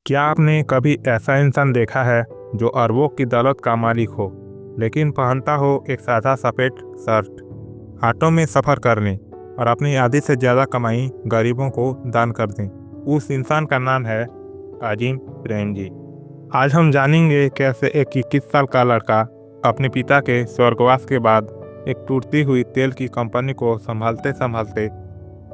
क्या आपने कभी ऐसा इंसान देखा है जो अरबों की दौलत का मालिक हो, लेकिन पहनता हो एक सादा सफ़ेद शर्ट, ऑटो में सफ़र करने और अपनी आधी से ज़्यादा कमाई गरीबों को दान कर दें? उस इंसान का नाम है अजीम प्रेमजी। आज हम जानेंगे कैसे एक 21 साल का लड़का अपने पिता के स्वर्गवास के बाद एक टूटती हुई तेल की कंपनी को संभालते संभालते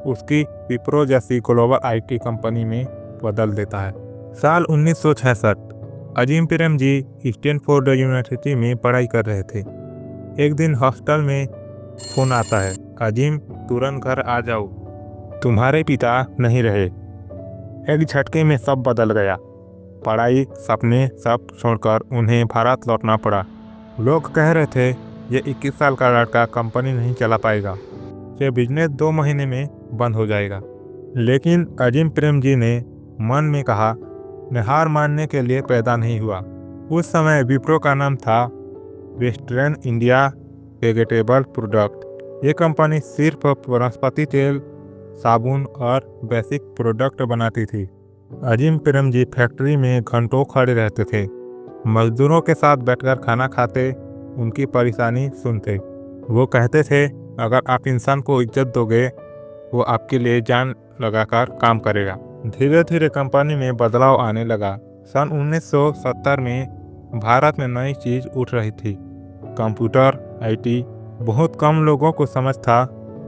उसकी विप्रो जैसी ग्लोबल आईटी कंपनी में बदल देता है। साल 1966 अजीम प्रेमजी स्टैनफोर्ड यूनिवर्सिटी में पढ़ाई कर रहे थे। एक दिन हॉस्टल में फोन आता है, अजीम तुरंत घर आ जाओ, तुम्हारे पिता नहीं रहे। एक झटके में सब बदल गया। पढ़ाई, सपने सब छोड़कर उन्हें भारत लौटना पड़ा। लोग कह रहे थे ये 21 साल का लड़का कंपनी नहीं चला पाएगा, ये बिजनेस 2 महीने में बंद हो जाएगा। लेकिन अजीम प्रेमजी ने मन में कहा, मैं हार मानने के लिए पैदा नहीं हुआ। उस समय विप्रो का नाम था वेस्टर्न इंडिया वेजिटेबल प्रोडक्ट। ये कंपनी सिर्फ वनस्पति तेल, साबुन और बेसिक प्रोडक्ट बनाती थी। अजीम प्रेमजी फैक्ट्री में घंटों खड़े रहते थे, मजदूरों के साथ बैठकर खाना खाते, उनकी परेशानी सुनते। वो कहते थे, अगर आप इंसान को इज्जत दोगे वो आपके लिए जान लगाकर काम करेगा। धीरे धीरे कंपनी में बदलाव आने लगा। सन 1970 में भारत में नई चीज उठ रही थी, कंप्यूटर, आईटी। बहुत कम लोगों को समझ था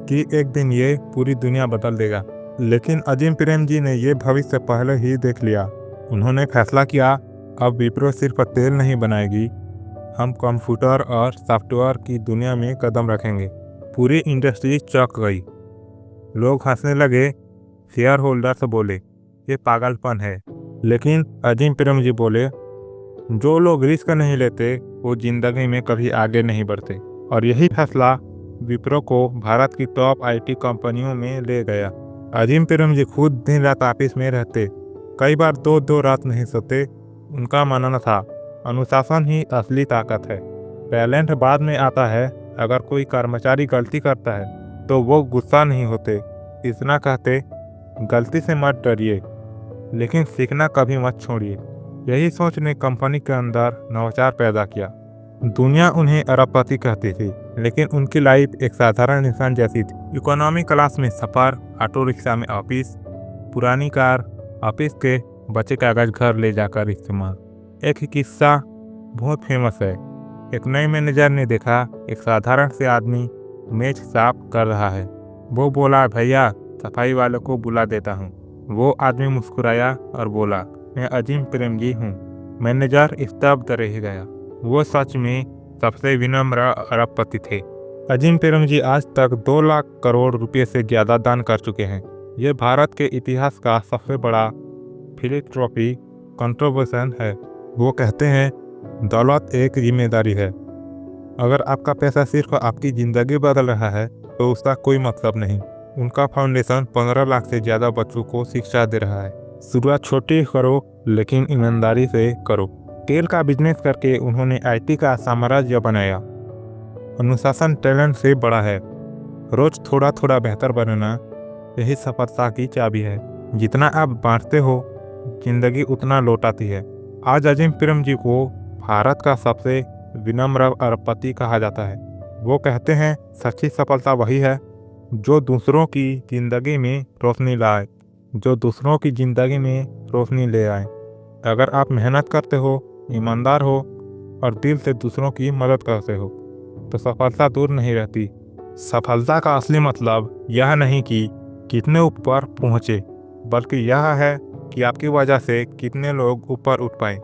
कि एक दिन ये पूरी दुनिया बदल देगा। लेकिन अजीम प्रेमजी ने ये भविष्य पहले ही देख लिया। उन्होंने फैसला किया, अब विप्रो सिर्फ तेल नहीं बनाएगी, हम कंप्यूटर और सॉफ्टवेयर की दुनिया में कदम रखेंगे। पूरी इंडस्ट्री चौंक गई। लोग हंसने लगे, शेयर होल्डर्स बोले ये पागलपन है। लेकिन अजीम प्रेमजी बोले, जो लोग रिस्क नहीं लेते वो जिंदगी में कभी आगे नहीं बढ़ते। और यही फैसला विप्रो को भारत की टॉप आईटी कंपनियों में ले गया। अजीम प्रेमजी खुद दिन रात ऑफिस में रहते, कई बार दो रात नहीं सोते। उनका मानना था, अनुशासन ही असली ताकत है, टैलेंट बाद में आता है। अगर कोई कर्मचारी गलती करता है तो वो गुस्सा नहीं होते, इतना कहते, गलती से मत डरिए लेकिन सीखना कभी मत छोड़िए। यही सोच ने कंपनी के अंदर नवाचार पैदा किया। दुनिया उन्हें अरबपति कहती थी, लेकिन उनकी लाइफ एक साधारण इंसान जैसी थी। इकोनॉमी क्लास में सफ़र, ऑटो रिक्शा में ऑफिस, पुरानी कार, ऑफिस के बचे कागज घर ले जाकर इस्तेमाल। एक किस्सा बहुत फेमस है। एक नए मैनेजर ने देखा एक साधारण से आदमी मेज साफ कर रहा है। वो बोला, भैया सफाई वाले को बुला देता हूँ। वो आदमी मुस्कुराया और बोला, मैं अजीम प्रेमजी हूँ। मैनेजर स्तब्ध रह गया। वो सच में सबसे विनम्र अरबपति थे। अजीम प्रेमजी आज तक 2 लाख करोड़ रुपए से ज़्यादा दान कर चुके हैं। ये भारत के इतिहास का सबसे बड़ा फिलैंथ्रोपी कंट्रीब्यूशन है। वो कहते हैं, दौलत एक जिम्मेदारी है। अगर आपका पैसा सिर्फ आपकी ज़िंदगी बदल रहा है तो उसका कोई मतलब नहीं। उनका फाउंडेशन 15 लाख से ज़्यादा बच्चों को शिक्षा दे रहा है। शुरुआत छोटी करो लेकिन ईमानदारी से करो। तेल का बिजनेस करके उन्होंने आईटी का साम्राज्य बनाया। अनुशासन टैलेंट से बड़ा है। रोज थोड़ा थोड़ा बेहतर बनना, यही सफलता की चाबी है। जितना आप बांटते हो जिंदगी उतना लौटाती है। आज अजीम प्रेमजी को भारत का सबसे विनम्र अरबपति कहा जाता है। वो कहते हैं, सच्ची सफलता वही है जो दूसरों की जिंदगी में रोशनी लाए, जो दूसरों की जिंदगी में रोशनी ले आए। अगर आप मेहनत करते हो, ईमानदार हो और दिल से दूसरों की मदद करते हो तो सफलता दूर नहीं रहती। सफलता का असली मतलब यह नहीं कि कितने ऊपर पहुँचे, बल्कि यह है कि आपकी वजह से कितने लोग ऊपर उठ पाए।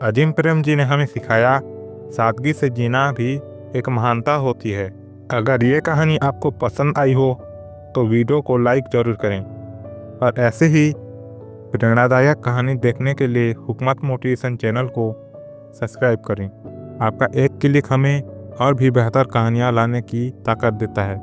अजीम प्रेमजी ने हमें सिखाया, सादगी से जीना भी एक महानता होती है। अगर ये कहानी आपको पसंद आई हो तो वीडियो को लाइक ज़रूर करें और ऐसे ही प्रेरणादायक कहानी देखने के लिए हुकमत मोटिवेशन चैनल को सब्सक्राइब करें। आपका एक क्लिक हमें और भी बेहतर कहानियाँ लाने की ताकत देता है।